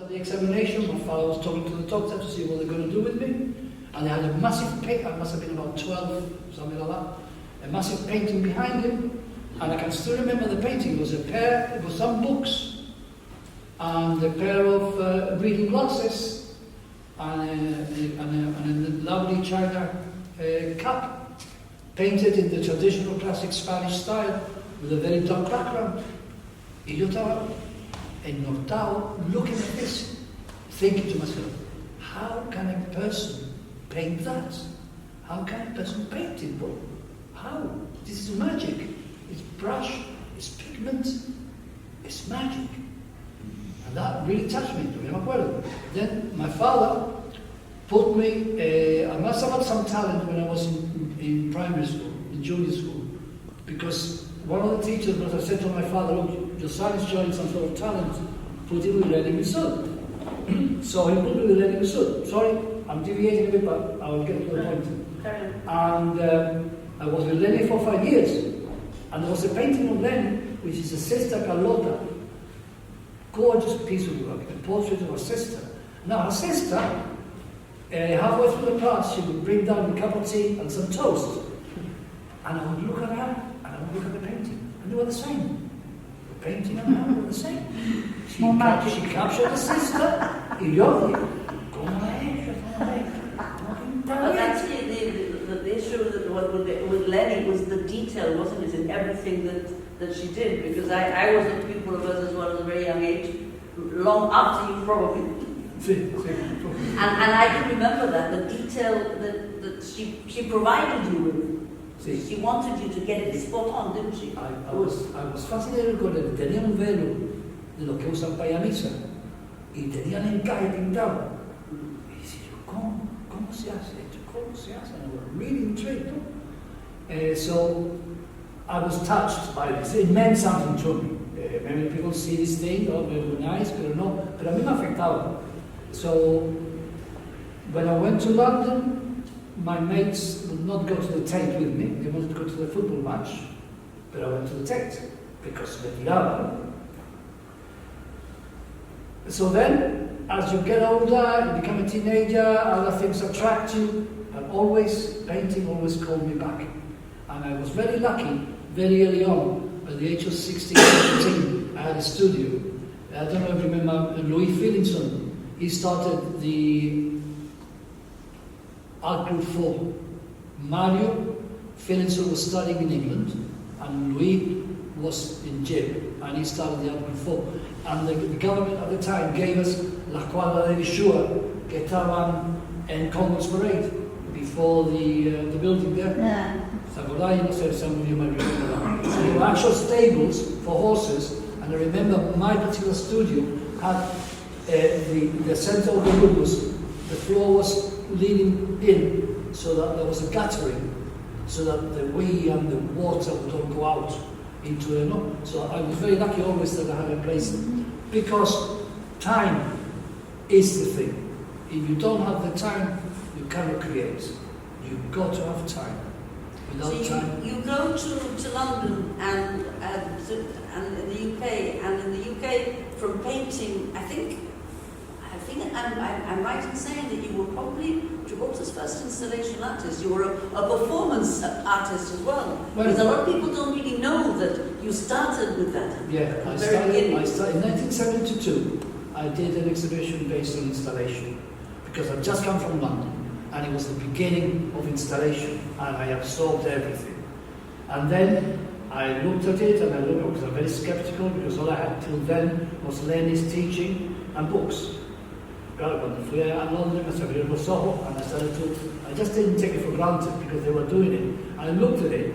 after the examination, my father was talking to the doctor to see what they're going to do with me. And they had a massive painting, I must have been about 12, something like that, a massive painting behind him. And I can still remember the painting. It was some books, and a pair of reading glasses, and a lovely china cup, painted in the traditional classic Spanish style, with a very dark background. Y yo estaba ennortado, looking at this, thinking to myself, how can a person paint that? How can a person paint it, bro? How? This is magic. It's brush, it's pigment, it's magic. And that really touched me, me acuerdo. Then my father put me, I must have had some talent when I was in primary school, in junior school, because one of the teachers must have said to my father, look, your son is showing some sort of talent, put him with Lenny Missoud. So he put me with Lenny Missoud. Sorry, I'm deviating a bit, but I will get to the point. And I was with Lenny for 5 years. And there was a painting of Lenny, which is a Sister Carlota. Gorgeous piece of work, a portrait of her sister. Now her sister, halfway through the class, she would bring down a cup of tea and some toast. And I would look at her, and I would look at the painting, and they were the same. The painting and her were the same. She captured the sister, y yo digo, ¿cómo es? Well, actually, the issue with Lenny was the detail, wasn't it, in everything that she did? Because I was a pupil of hers as well at a very young age, long after you probably. And I can remember that, the detail that she provided you with. She wanted you to get it spot on, didn't she? I was fascinated con él. Tenía un velo de lo que usan para ir a misa y tenía el encaje pintado. Y decía yo, ¿cómo se hace esto? ¿Cómo se hace? And I was really intrigued. So I was touched by this. It meant something to me. Many people see this thing, oh, very nice, pero no. Pero a mí me afectaba. So when I went to London, my mates would not go to the Tate with me. They wanted to go to the football match, but I went to the Tate because me tiraban. So then, as you get older, you become a teenager, other things attract you, and painting always called me back. And I was very lucky, very early on, at the age of 16, 17, I had a studio. I don't know if you remember Louis Phillinson. He started the Art Group 4. Mario Phillinson was studying in England, and Louis was in jail, and he started the Art Group 4. And the government at the time gave us la cuadra de Visua, que estaban en Congress Parade, before the building there. Yeah. So some of you might remember that. So there were actual stables for horses, and I remember my particular studio had the center of the room the floor was leading in, so that there was a guttering, so that the wee and the water would all go out into it. So I was very lucky always that I had a place, because time is the thing. If you don't have the time, you cannot create. You've got to have time. Without so time. You go to London and in the UK, and in the UK from painting, I think I'm right in saying that you were probably Gibraltar's first installation artist. You were a performance artist as well. Because a lot of people don't really know that you started with that. Yeah, I started in 1972. I did an exhibition based on installation, because I'd just come from London, and it was the beginning of installation, and I absorbed everything. And then I looked at it, and I was very skeptical, because all I had till then was Lenny's teaching and books. Cuando fui a London, me abrieron los ojos, and I just didn't take it for granted, because they were doing it. And I looked at it,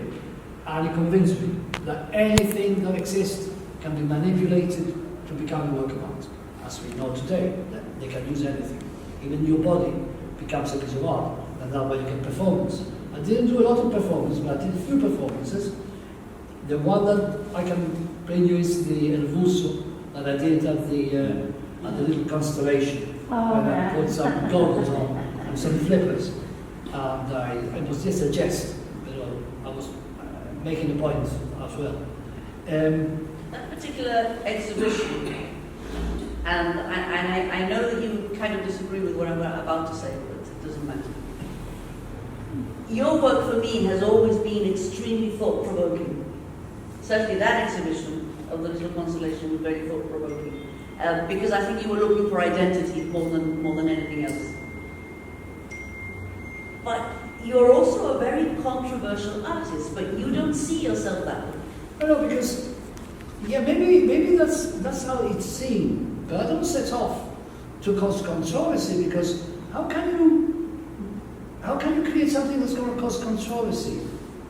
and it convinced me that anything that exists can be manipulated to become a work of art. As we know today, that they can use anything. Even your body becomes a piece of art, and that way you get performance. I didn't do a lot of performances, but I did a few performances. The one that I can bring you is the El Buso that I did at the little constellation. Oh, when I put some goggles on and some flippers. And it was just a jest, but I was making a point as well. That particular exhibition, And I know that you kind of disagree with what I'm about to say, but it doesn't matter. Your work for me has always been extremely thought-provoking. Certainly that exhibition of the Little Constellation was very thought-provoking. Because I think you were looking for identity more than anything else. But you're also a very controversial artist, but you don't see yourself that way. No, because, yeah, maybe that's how it's seen. But I don't set off to cause controversy, because how can you create something that's going to cause controversy?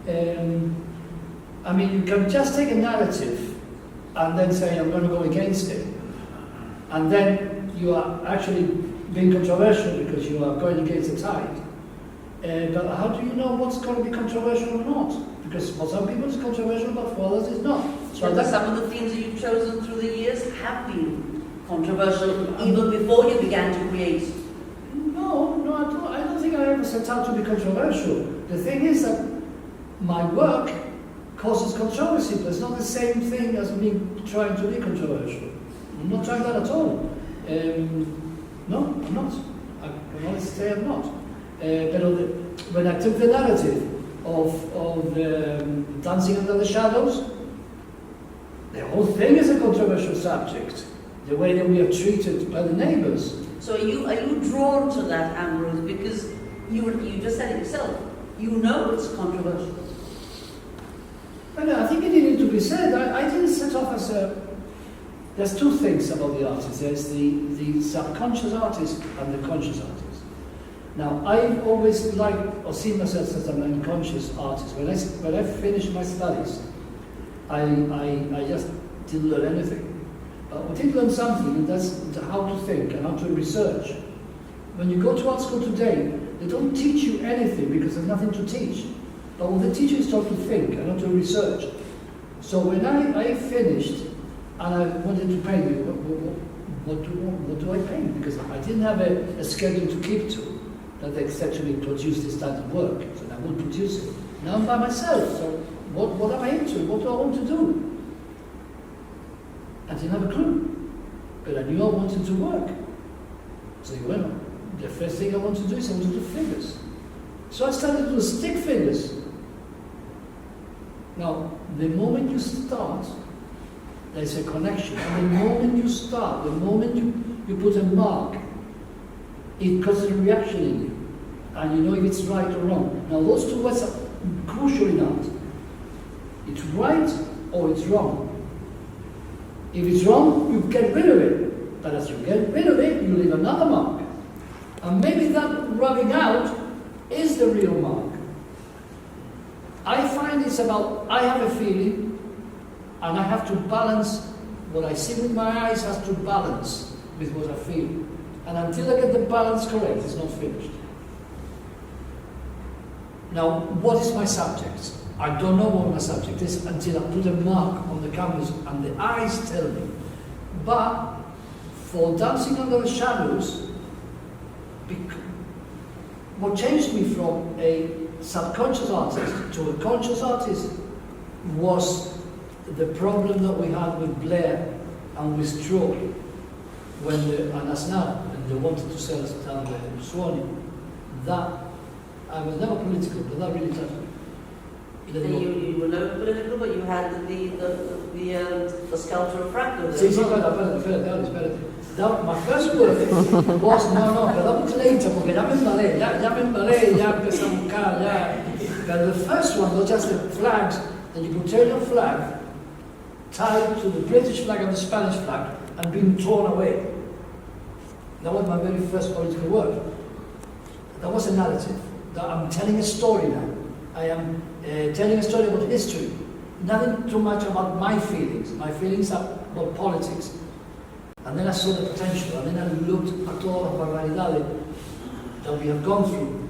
I mean, you can just take a narrative and then say, I'm going to go against it. And then you are actually being controversial because you are going against the tide. But how do you know what's going to be controversial or not? Because for some people it's controversial, but for others it's not. So some of the themes that you've chosen through the years have been controversial even before you began to create. No, I don't think I ever set out to be controversial. The thing is that my work causes controversy, but it's not the same thing as me trying to be controversial. I'm not trying that at all. No, I'm not. I can honestly say I'm not. But when I took the narrative of Dancing Under the Shadows, the whole thing is a controversial subject. The way that we are treated by the neighbours. So are you drawn to that, Ambrose, because you just said it yourself, you know it's controversial? I think it needed to be said. I didn't set off as a... There's two things about the artist. There's the subconscious artist and the conscious artist. Now, I've always liked or seen myself as an unconscious artist. When I finished my studies, I just didn't learn anything. But I did learn something, and that's how to think and how to research. When you go to art school today, they don't teach you anything because there's nothing to teach. But what they teach you is how to think and how to research. So when I finished and I wanted to paint, what do I paint? Because I didn't have a schedule to keep to that they actually produce this type of work. So I would produce it. Now I'm by myself, so what am I into? What do I want to do? I didn't have a clue, but I knew I wanted to work. So the first thing I want to do is I want to do figures. So I started to do stick figures. Now, the moment you start, there's a connection. And the moment you start, the moment you put a mark, it causes a reaction in you. And you know if it's right or wrong. Now, those two words are crucial in art. It's right or it's wrong. If it's wrong, you get rid of it. But as you get rid of it, you leave another mark. And maybe that rubbing out is the real mark. I find it's about, I have a feeling, and I have to balance, what I see with my eyes has to balance with what I feel. And until I get the balance correct, it's not finished. Now, what is my subject? I don't know what my subject is until I put a mark on the canvas and the eyes tell me. But for Dancing Under the Shadows, what changed me from a subconscious artist to a conscious artist was the problem that we had with Blair and with Straw and us now, and they wanted to sell us down the Swanee. That, I was never political, but that really touched me. You were never political, but you had the sculpture of Franco. Sí, espérate. My first work was, no, pero dame later, porque ya me embalé, ya empecé a buscar, ya. But the first one was just the flags, the Gibraltarian flag, tied to the British flag and the Spanish flag, and being torn away. That was my very first political work. That was a narrative. I'm telling a story now. I am telling a story about history. Nothing too much about my feelings. My feelings are about politics. And then I saw the potential, and then I looked at all the barbaridad that we have gone through,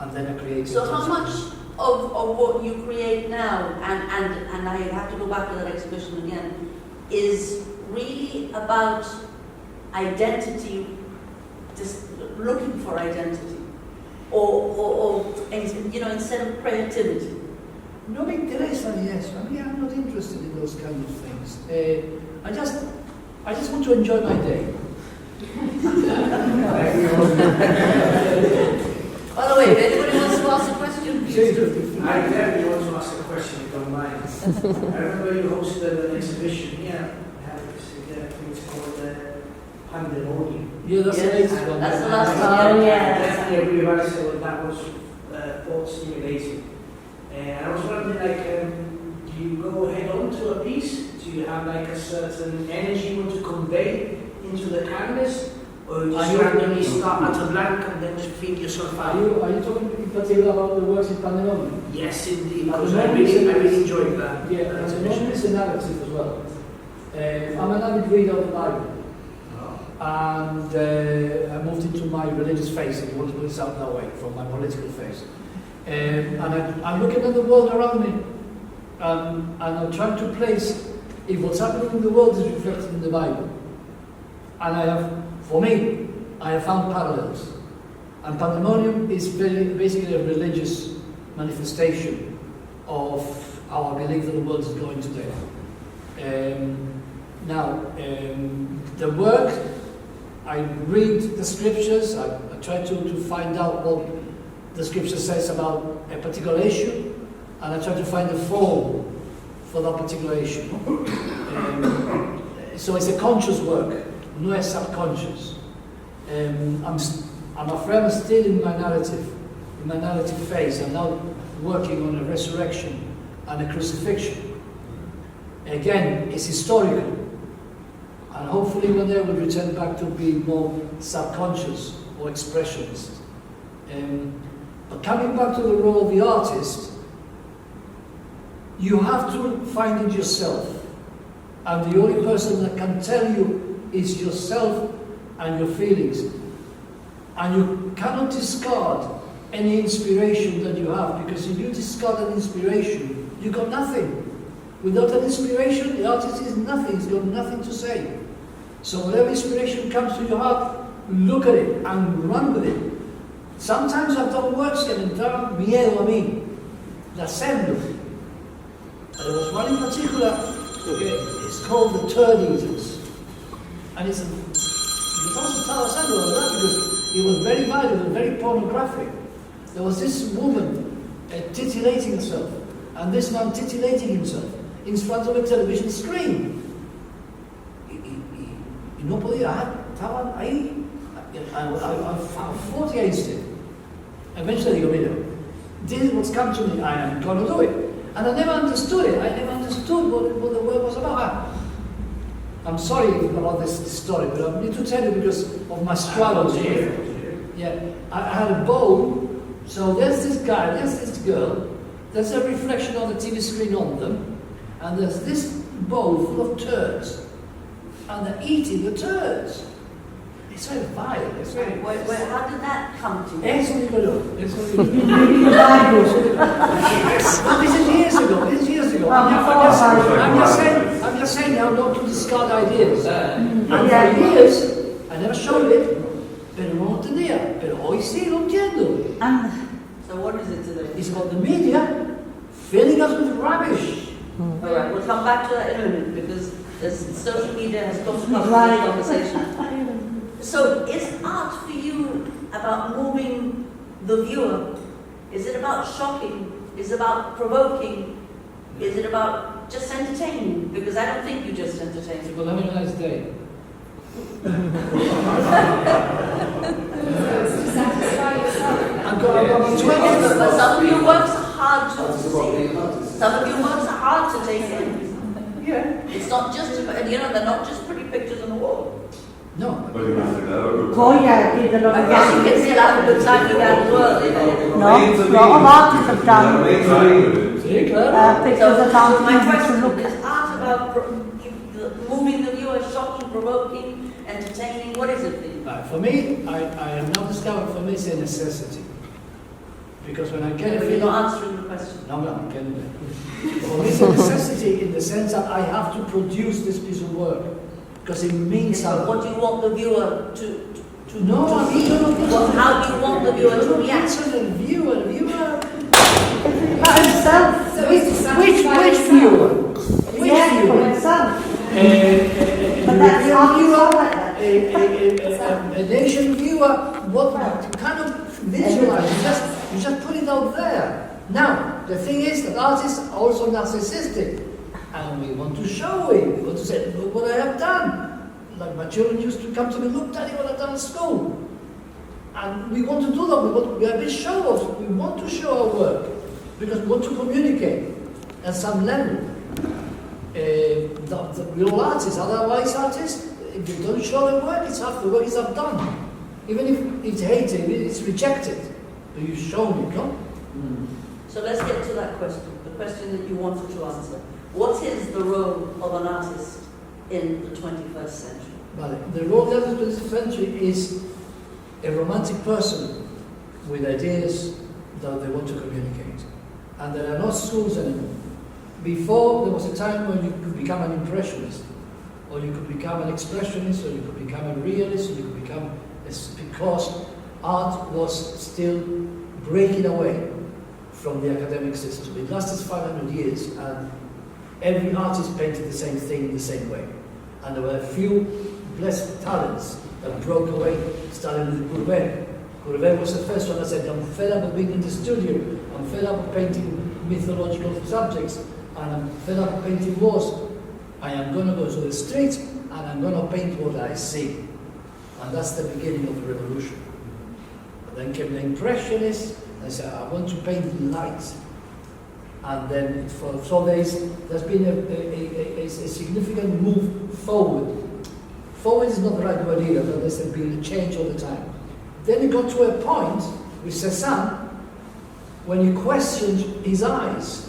and then I created. So how much of what you create now, and I have to go back to that exhibition again, is really about identity, just looking for identity, or instead of creativity? No me interesa ni eso. I mean, I'm not interested in those kind of things. I just want to enjoy my day. By the way, if anybody wants to ask a question, please do. I definitely want to ask a question, if you don't mind. I remember you hosted an exhibition here. I think it's called Pandemonium. Yeah, that's the Yes, latest one. that's the last one. Oh, I yeah. definitely realized that that was thought stimulating. And I was wondering, like, do you go head on to a piece? Do you have like a certain energy you want to convey into the canvas? Or you just randomly start at a blank and then feel yourself out? Are you talking in particular about the works in Pandemonium? Yes, indeed, because I really enjoyed that. Yeah, Pandemonium is a narrative as well. I'm an avid reader of the Bible. And I moved into my religious phase, if you want to put it out that way, from my political phase. And I'm looking at the world around me, and I'm trying to place if what's happening in the world is reflected in the Bible. And I have found parallels. And Pandemonium is basically a religious manifestation of how I believe that the world is going today. The work, I read the scriptures, I try to find out what the scripture says about a particular issue, and I try to find a form for that particular issue. So it's a conscious work, not subconscious. I'm afraid I'm still in my narrative phase. I'm now working on a resurrection and a crucifixion. Again, it's historical. And hopefully one day we'll return back to be more subconscious or expressionist. But coming back to the role of the artist, you have to find it yourself. And the only person that can tell you is yourself and your feelings. And you cannot discard any inspiration that you have, because if you discard an inspiration, you got nothing. Without an inspiration, the artist is nothing, he's got nothing to say. So whatever inspiration comes to your heart, look at it and run with it. Sometimes I've done works que me entraban miedo a mí, la hacerlo. There was one in particular, it's called The Turd Eaters. And it was very violent and very pornographic. There was this woman titillating herself, and this man titillating himself in front of a television screen. Y no podía, estaban ahí. I fought against it. Eventually, mira, this is what's come to me, I am going to do it. And I never understood it. I never understood what the word was about. I'm sorry about this story, but I need to tell you because of my struggles here. Yeah, I had a bowl, so there's this guy, there's this girl, there's a reflection on the TV screen on them, and there's this bowl full of turds, and they're eating the turds. It's very violent. It's very. Wait, how did that come to you? Eso digo yo. Eso digo yo. This is years ago. I'm just saying now not to discard ideas. And for years, I never showed it, pero no lo entendía. Pero hoy sí lo entiendo. So what is it today? It's about the media filling us with rubbish. All right, we'll come back to that in a minute because social media has come to the conversation. So is art for you about moving the viewer? Is it about shocking? Is it about provoking? Is it about just entertaining? Because I don't think you just entertain. Well, have a nice day. But some of your works are hard to see. Some of your works are hard to take in. Yeah. It's not just, they're not just pretty pictures on the wall. No. Goya did a lot I of guess you that. can still have a good time with that as well, No, a lot of artists have done Sí, claro. pictures that aren't my easy to question look is at. art about moving the viewer, shocking, provoking, entertaining? What is it for you? For me, I have now discovered for me it's a necessity. Because when I get a But you're feeling... not answering the question. No, I'm getting there. For me it's a necessity in the sense that I have to produce this piece of work. Because it means But something. what do you want the viewer to No, I mean, how do you want the viewer to react? Answer the viewer. About himself. Which viewer? Which Yeah, for viewer? himself. The But that's viewer an Asian viewer, what kind of visualize? You just put it out there. Now, the thing is that artists are also narcissistic, and we want to show it. We want to say, look what I have done. Like my children used to come to me, look, Daddy, what I've done at school. And we want to do that. We are a bit show-offs. We want to show our work because we want to communicate at some level. The real artists, otherwise artists, if they don't show their work, the work is half done. Even if it's hated, it's rejected. But you've shown it, no? So let's get to that question, the question that you wanted to answer. What is the role of an artist in the 21st century? Vale. The role of the 21st century is a romantic person with ideas that they want to communicate. And there are no schools anymore. Before, there was a time when you could become an impressionist, or you could become an expressionist, or you could become a realist, or you could become because art was still breaking away from the academic system. It lasted 500 years, and every artist painted the same thing in the same way. And there were a few blessed talents that broke away, starting with Courbet. Courbet was the first one that said, I'm fed up of being in the studio, I'm fed up of painting mythological subjects, and I'm fed up of painting wars. I am going to go to the street, and I'm going to paint what I see. And that's the beginning of the revolution. But then came the Impressionists, and they said, I want to paint light. And then so there's been a significant move forward. Forward is not the right word either, but there's been a change all the time. Then it got to a point with Cézanne when you questioned his eyes.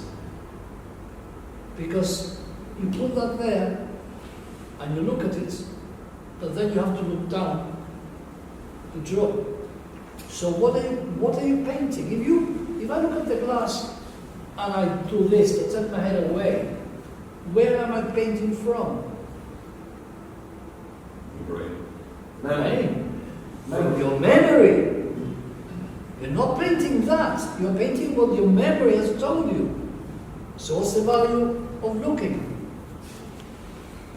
Because you put that there and you look at it, but then you have to look down to draw. So what are you painting? If I look at the glass and I do this, I turn my head away, where am I painting from? From your memory. You're not painting that. You're painting what your memory has told you. So what's the value of looking?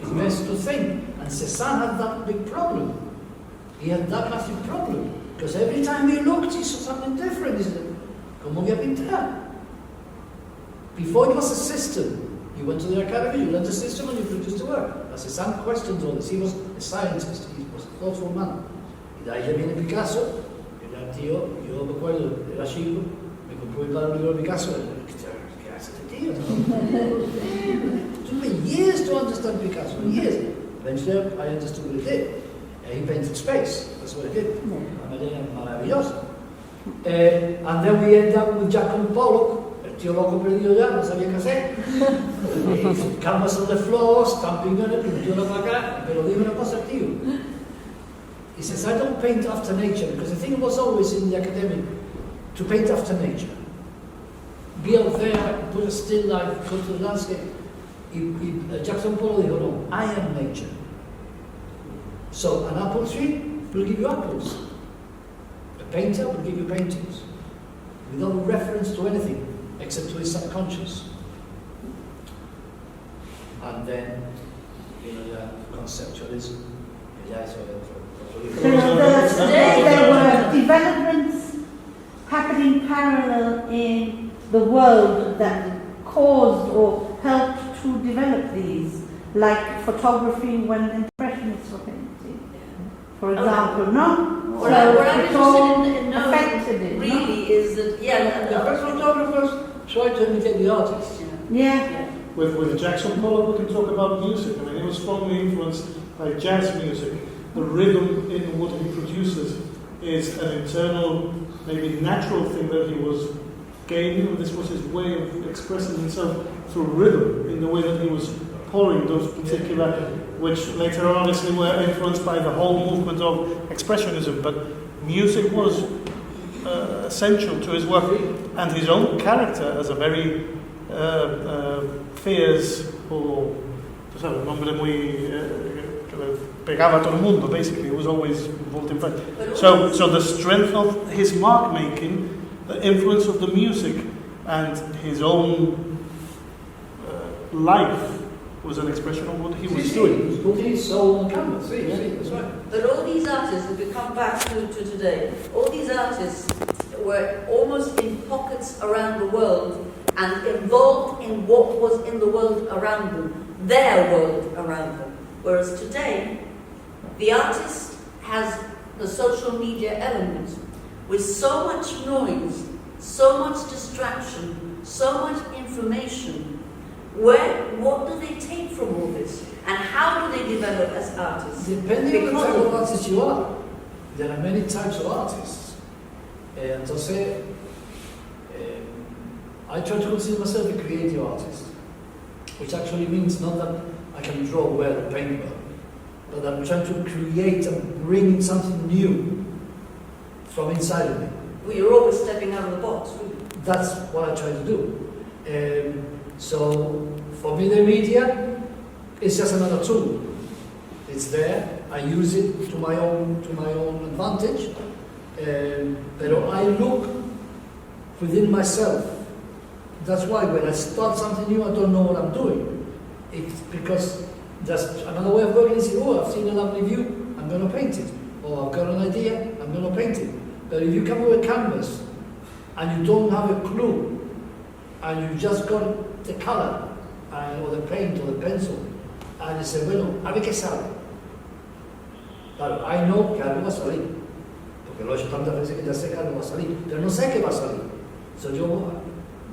It's best to think. And Cézanne had that big problem. He had that massive problem. Because every time he looked, he saw something different. He said, ¿Cómo voy a pintar? Before it was a system. You went to the academy, you learned the system, and you produced the work. As Cézanne questioned all this. He was a scientist. He was a thoughtful man. Y de ahí viene Picasso. Era tío, yo me acuerdo, era chico, me compró mi padre un libro de Picasso. ¿Qué hace este tío? It took me years to understand Picasso, years. Eventually, I understood what he did. He painted space. That's what he did. Una manera maravillosa. And then we end up with Giacomo Pollock. El tío loco perdido ya, no sabía qué hacer. Canvas on the floor, stamping on it, pintura para acá. Pero dime una cosa, tío. He says, I don't paint after nature, because the thing was always in the academic to paint after nature. Be out there, put a still life, go to the landscape. Jackson Pollock dijo, no, I am nature. So an apple tree will give you apples. A painter will give you paintings. Without reference to anything, except to his subconscious. And then, conceptualism. Today there were developments happening parallel in the world that caused or helped to develop these, like photography when Impressionists were painting, for example. No? What I'm interested in affected it, really is that, The first photographers tried to imitate the artists. Yeah. With Jackson Pollock, we can talk about music. I mean, he was strongly influenced by jazz music. The rhythm in what he produces is an internal, maybe natural thing that he was gaining, and this was his way of expressing himself through rhythm, in the way that he was pouring those particular, which later on obviously were influenced by the whole movement of Expressionism, but music was essential to his work, and his own character as a very fierce, o un hombre muy pegaba a todo el mundo, basically. He was always involved in fight. So the strength of his mark making, the influence of the music, and his own life was an expression of what he was He doing. was putting his soul on canvas. See, Yeah. that's right. But all these artists, if we come back to today, all these artists were almost in pockets around the world and involved in what was in the world around them, their world around them. Whereas today, the artist has the social media element with so much noise, so much distraction, so much information. What do they take from all this? And how do they develop as artists? Depending on the type of artist you are, there are many types of artists. Entonces, I try to consider myself a creative artist, which actually means not that I can draw well or paint well, but I'm trying to create and bring something new from inside of me. Well, you're always stepping out of the box, really. That's what I try to do. So for me, the media is just another tool. It's there. I use it to my own advantage. But I look within myself. That's why when I start something new, I don't know what I'm doing. It's because that's another way of working. Is I've seen a lovely view, I'm going to paint it. Or I've got an idea, I'm going to paint it. But if you come with a canvas and you don't have a clue, and you just got the color, or the paint, or the pencil, and you say, bueno, a ver qué sale. Claro, I know que algo va a salir, porque lo he hecho tantas veces que ya sé que algo va a salir, pero no sé qué va a salir. So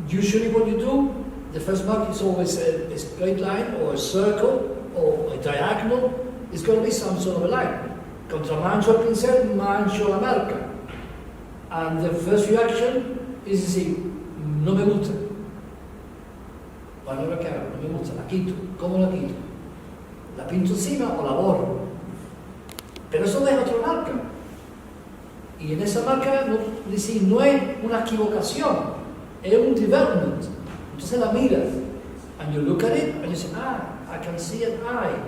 usually what you do, the first mark is always a straight line, or a circle, or a diagonal. It's going to be some sort of a line. Contra mancho el pincel, mancho la marca. And the first reaction is decir, no me gusta. Palabra que hago, no me gusta, la quito. ¿Cómo la quito? ¿La pinto encima o la borro? Pero eso deja otra marca. Y en esa marca no es una equivocación, es un development. Entonces la miras, and you look at it, and you say, I can see an eye,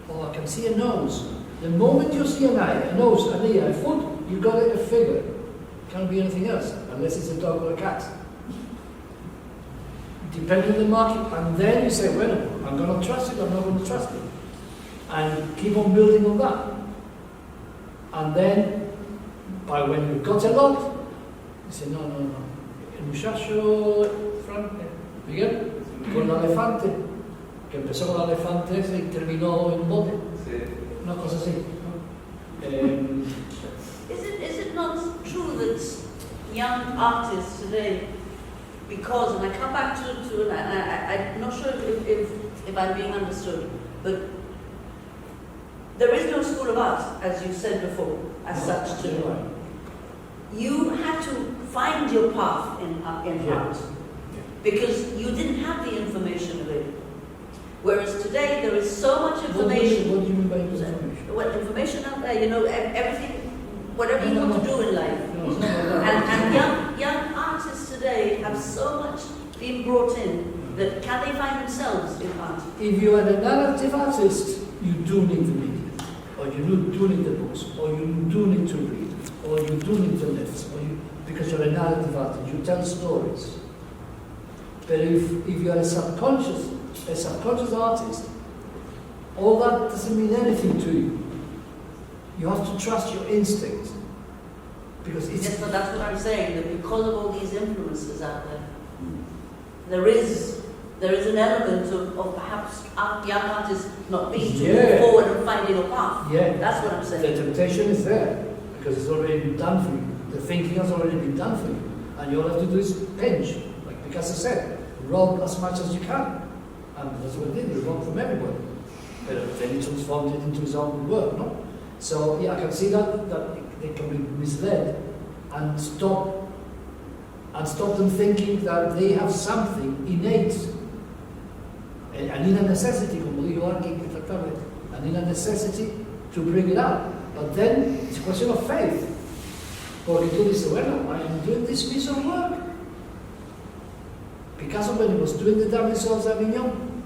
or I can see a nose. The moment you see an eye, a nose, an ear, a foot, you got a figure. It can't be anything else, unless it's a dog or a cat. Depending on the market, and then you say, well, I'm going to trust it, I'm not going to trust it. And keep on building on that. And then, by when you've got a lot, you say, no. El muchacho, Miguel, con el elefante, que empezó con el elefante y terminó en un bote. Una cosa así. Is it not true that young artists today, because, and I come back to I'm not sure if I'm being understood, but there is no school of art, as you said before, as such today. Right. You had to find your path in art, because you didn't have the information available. Whereas today there is so much information. What do you mean by information? Well, information out there, everything, whatever you want to do in life. No, it's not like that. And young artists today have so much being brought in that can they find themselves in art? If you are a narrative artist, you do need the media, or you do need the books, or you do need to read, or you do need the lifts, because you're a narrative artist, you tell stories. But if you are a subconscious artist, all that doesn't mean anything to you. You have to trust your instinct. Because it's... Yes, but that's what I'm saying, that because of all these influences out there, there is an element of perhaps young artists not being to move forward and finding a path. Yeah. That's what I'm saying. The temptation is there, because it's already been done for you. The thinking has already been done for you. And you all have to do is pinch, like Picasso said, rob as much as you can. And that's what he did, he robbed from everybody. But then he transformed it into his own work, no? So, yeah, I can see that they can be misled and stop them thinking that they have something innate. And in a necessity, como dijo alguien que trataba, and in a necessity to bring it out. But then it's a question of faith. Porque tú dices, bueno, I am doing this piece of work. Picasso, when he was doing the Davidsons Avignon,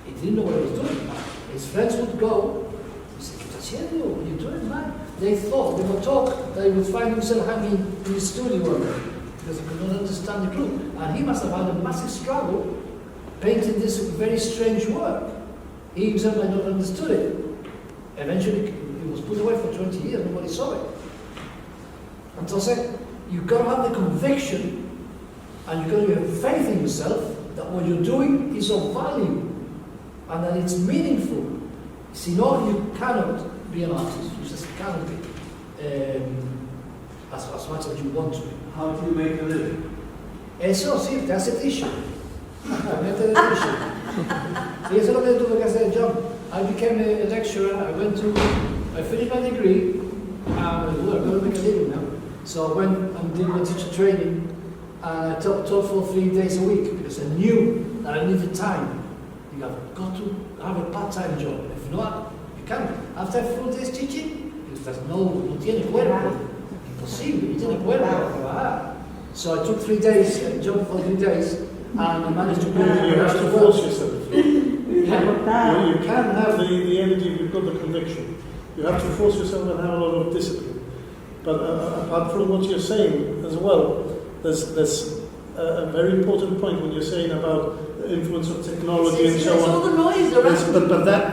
he didn't know what he was doing. His friends would go, he said, ¿qué estás haciendo? What are you doing, man? They were taught that he would find himself hanging in his studio one day, because he could not understand the clue. And he must have had a massive struggle painting this very strange work. He himself might not understood it. Eventually, it was put away for 20 years, nobody saw it. And so I said, you've got to have the conviction and you've got to have faith in yourself that what you're doing is of value and that it's meaningful. You see, no, you cannot be an artist. You just cannot be as much as you want to be. How do you make a living? Eso sí, that's the issue. That's the issue. See, eso es lo que tuve que hacer, John. I became a lecturer. I finished my degree. I'm going to make a living now. So I went and did my teacher training, and I taught for 3 days a week because I knew that I needed time. You have got to have a part-time job. If not, you can't. After 4 days teaching, because no tiene cuerpo. Imposible, no tiene cuerpo para trabajar. So I took 3 days, job for 3 days, and I managed to build You have to force yourself. Yeah. You can have the energy if you've got the conviction. You have to force yourself and have a lot of discipline. But apart from what you're saying as well, there's a very important point when you're saying about the influence of technology and so It's all on. the noise around.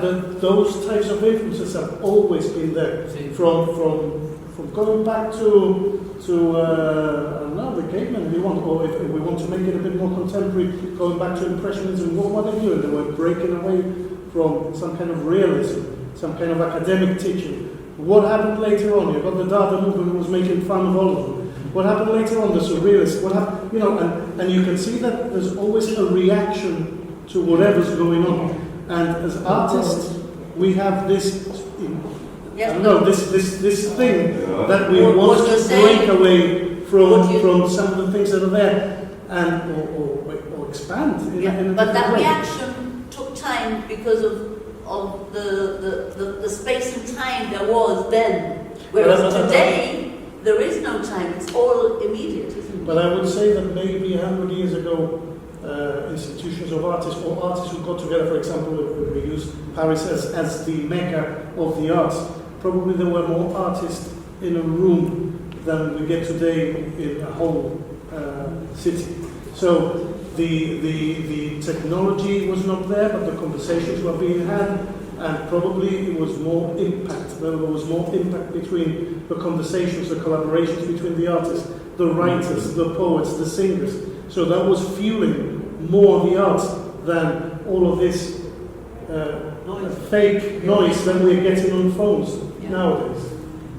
But those types of influences have always been there. From going back to I don't know, the cavemen, if you want, or if we want to make it a bit more contemporary, going back to Impressionism, what are they doing? They were breaking away from some kind of realism, some kind of academic teaching. What happened later on? You've got the Dada movement who was making fun of all of them. What happened later on? The surrealists. What happened? You know, and you can see that there's always a reaction to whatever's going on. And as artists, we have this. I don't know, this thing that we want to break away from some of the things that are there and or expand. But that reaction took time because of the space and time there was then. Whereas today, there is no time. It's all immediate, isn't it? But I would say that maybe 100 years ago, institutions of artists or artists who got together, for example, we use Paris as the mecca of the arts. Probably there were more artists in a room than we get today in a whole city. So the technology was not there, but the conversations were being had, and probably it was more impact. There was more impact between the conversations, the collaborations between the artists, the writers, the poets, the singers. So that was fueling more the arts than all of this fake noise that we're getting on phones nowadays.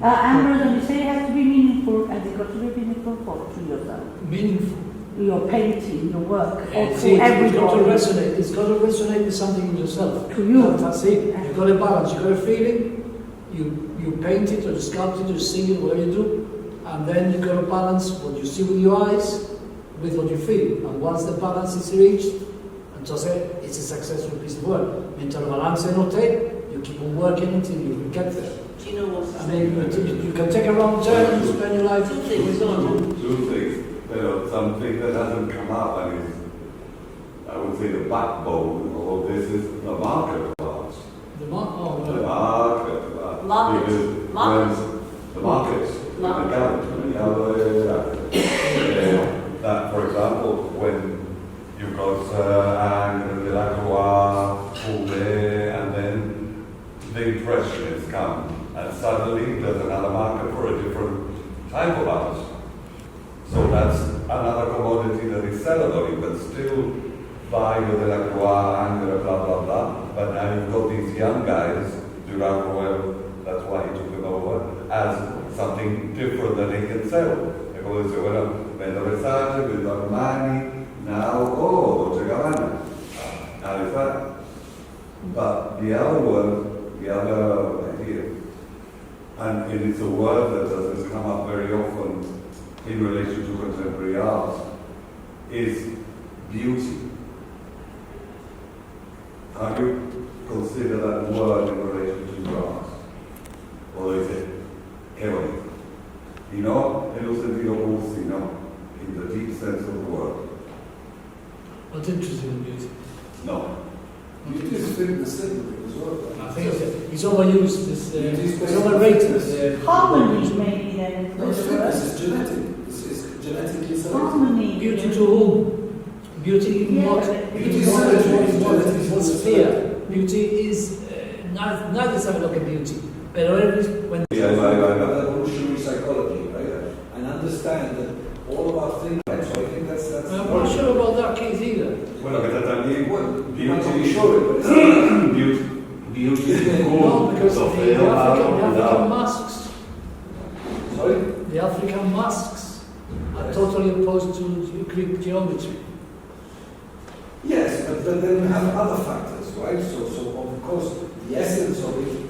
Ambrose, when you say it has to be meaningful, has it got to be meaningful to yourself? Meaningful. Your painting, your work, or See, to it's got to everybody. resonate. It's got to resonate with something in yourself. To you. That's it. You've got a balance. You've got a feeling. You paint it, or you sculpt it, or you sing it, whatever you do, and then you've got to balance what you see with your eyes with what you feel. And once the balance is reached, entonces it's a successful piece of work. Mientras el balance no esté, you keep on working until you get there. Do you know what? I mean, you can take a wrong turn and spend your life. Two things. Two things. Something that hasn't come up and is, I would say, the backbone of all this is the market of arts. The market. The market of arts. Market. Because Market. when the markets, Market. that, for example, when you've got Angre de la Croix, Poulet, and then the Impressionists come, and suddenly there's another market for a different type of art. So that's another commodity that is sellable. You can still buy the Delacroix, Angre, blah, blah, blah. But now you've got these young guys, Durand Roel, that's why he took them over, as something different that they can sell. They're going to say, well, vendo Versace, vendo Armani, now, Dolce Gabbana. Now is that. But the other one, the other idea, and it's a word that doesn't come up very often in relation to contemporary art, is beauty. How do you consider that word in relation to art? Or is it heavenly? Y no en un sentido cursi, no, in the deep sense of the word. What's interesting in beauty? No. Beauty is fit the symbol as well. I think it's overused. It's overrated. Harmony, maybe then. No, it's fitness, it's genetic. It's genetically selected. Harmony. Beauty to whom? Beauty in what? Beauty is what sphere. Beauty is now let's have a look at beauty. But when Evolutionary psychology, right? And understand that all of our things, right? So I think that's I'm not sure about that case either. Bueno, que también you might not be sure, but it's beauty No, because the African masks, sorry? the African masks are totally opposed to Greek geometry. Yes, but then we have other factors, right? So of course, the essence of it,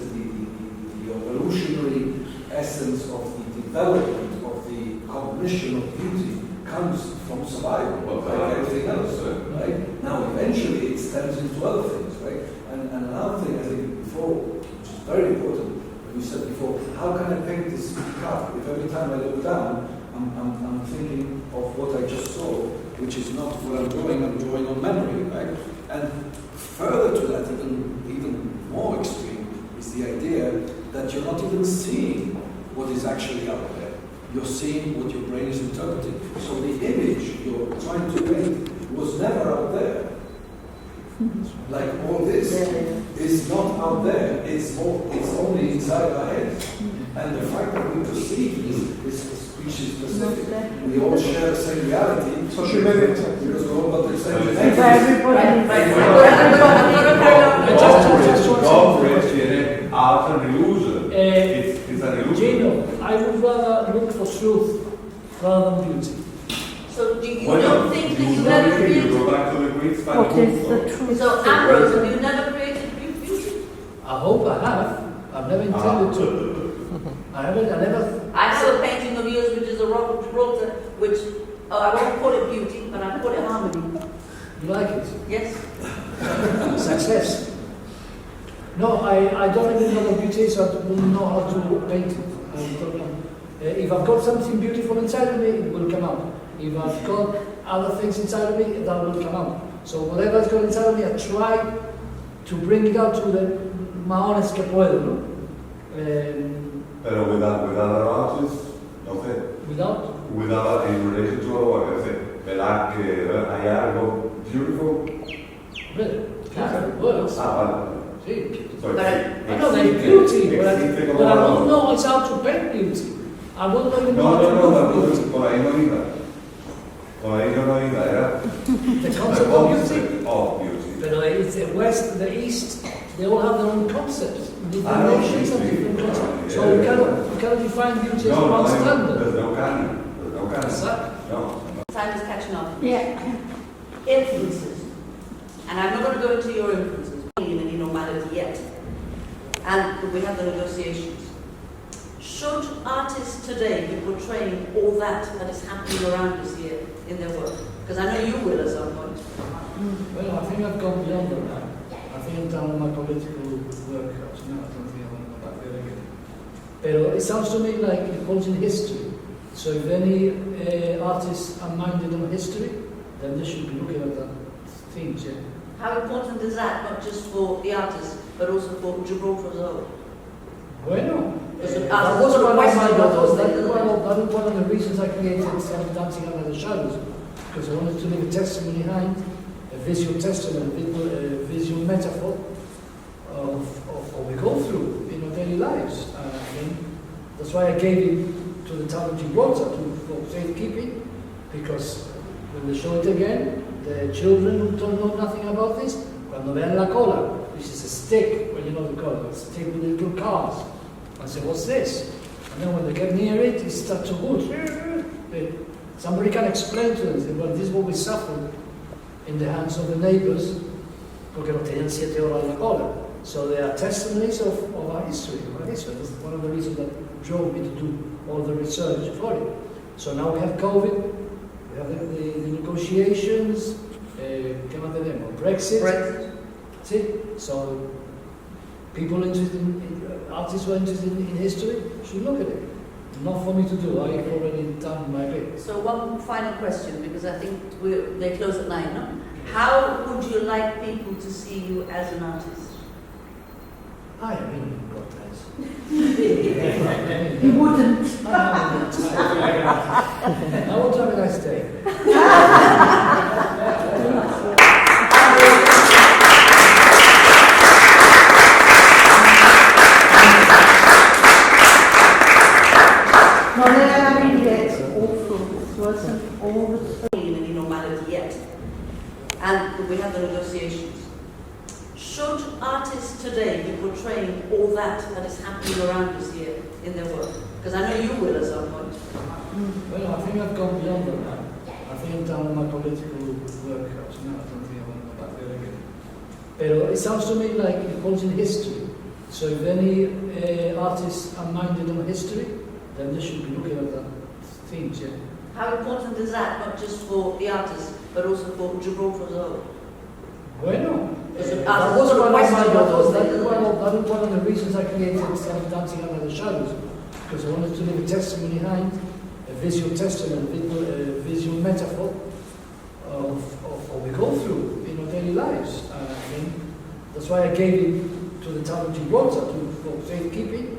the evolutionary essence of the development of the cognition of beauty comes from survival, like everything else, right? Now, eventually, it stems into other things, right? And another thing, I think, before, which is very important, when you said before, how can I paint this cup if every time I look down, I'm thinking of what I just saw, which is not what I'm drawing on memory, right? And further to that, even more extreme, is the idea that you're not even seeing what is actually out there. You're seeing what your brain is interpreting. So the image you're trying to paint was never out there. Like all this is not out there. It's only inside our heads. And the fact that we perceive is species specific. We all share the same reality. So she made it. Because we're all about the same So thing. Art and illusion. It's an illusion. Gino, I would rather look for truth rather than beauty. So you don't think that you ever You created... go back to the Greeks. What is the truth? So Ambrose, have you never created beauty? I hope I have. I've never intended to. I never. I have a painting of yours which is a Robert Gibraltar, which, I won't call it beauty, but I call it harmony. You like it? Yes? Success. No, I don't even know the beauty, so I don't know how to paint it. If I've got something beautiful inside of me, it will come out. If I've got other things inside of me, that will come out. So whatever's got inside of me, I try to bring it out to the más que puedo, ¿no? Pero with other artists, no sé. Without? In relation to other work, no sé. ¿Verdad que hay algo beautiful? Really? Claro. Well, Vale. sí. So I know there's beauty, but I don't know it's how to paint beauty. I won't even know how to look beauty. Por ahí no iba. Por ahí no iba, era The the concept of beauty. concept of beauty. But it's the West, the East, they all have their own concepts. Different I know, nations have different yeah. concepts. So you cannot define beauty as one standard. There's no canon. There's no canon. Exactly. No. Time is catching up. Yeah. Influences. And I'm not going to go into your influences, in any normality yet. And we have the negotiations. Should artists today be portraying all that is happening around us here in their work? Because I know you will at some point. Well, I think I've gone beyond that now. I think I'm done with my political work. Actually, no, I don't think I want to go back there again. But it sounds to me like it calls in history. So if any artists are minded on history, then they should be looking at that things, yeah. How important is that, not just for the artists, but also for Gibraltar as a whole? Bueno, Because the that artists was sort of one of question my about goals. those That things, was one of the reasons I created Dancing Under the Shadows, because I wanted to leave a testimony behind, a visual testimony, a visual metaphor of what we go through in our daily lives. And that's why I gave it to the town of Gibraltar for safekeeping, because when they show it again, the children who don't know nothing about this, cuando vean la cola, which is a stick, well, you know the cola, it's a stick with little cars, and say, what's this? And then when they get near it, it starts to hoot. Somebody can explain to them, say, well, this is what we suffered in the hands of the neighbors, porque no tenían 7 horas la cola. So they are testimonies of our history. That's one of the reasons that drove me to do all the research for it. So now we have COVID, we have the negotiations, ¿qué más tenemos? Brexit. See? So people interested artists who are interested in history should look at it. Not for me to do, I've already done my bit. So one final question, because I think they close at 9, no? How would you like people to see you as an artist? I mean, God knows. He wouldn't. I want to have a nice day. wasn't all the in any normality yet. And we have the negotiations. Should artists today be portraying all that is happening around us here in their work? Because I know you will at some point. Well, I think I've gone beyond that. I think I've done my political work up to now. I don't think I want to go back there again. But it sounds to me like it calls in history. So if any artists are minded on history, then they should be looking at that themes, yeah. How important is that, not just for the artists, but also for Gibraltar as a whole? Bueno, It's a- that was one of my question battles. about That those was one of the reasons I created Dancing Under the Shadows, because I wanted to leave a testimony behind, a visual testimony, a visual metaphor of what we go through in our daily lives. And I think that's why I gave it to the town of Gibraltar for safekeeping,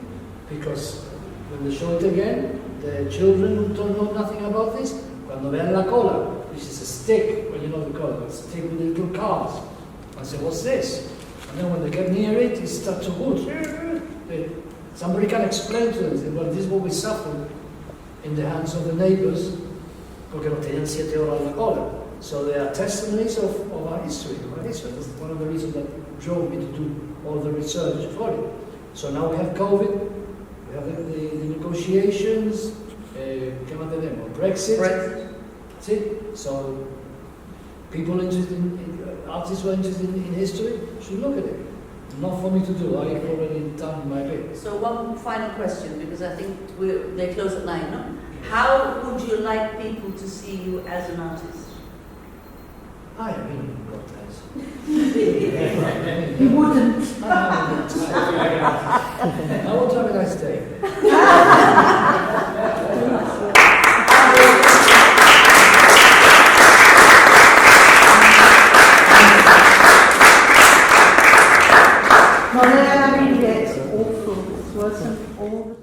because when they show it again, the children who don't know nothing about this, cuando vean la cola, which is a stick, well, you know the cola, a stick with the little cars. I say, what's this? And then when they get near it, it starts to hoot. Somebody can explain to them, say, well, this is what we suffered in the hands of the neighbors, porque nos tenían 7 horas en la cola. So they are testimonies of our history. That's one of the reasons that drove me to do all the research for it. So now we have COVID, we have the negotiations, ¿qué más tenemos? Brexit. That's it. So people interested artists who are interested in history should look at it. Not for me to do, I've already done my bit. So one final question, because I think they close at 9, no? How would you like people to see you as an artist? I really got that. You wouldn't. I want to have a nice day. No, no, I mean, it's awful. It wasn't all the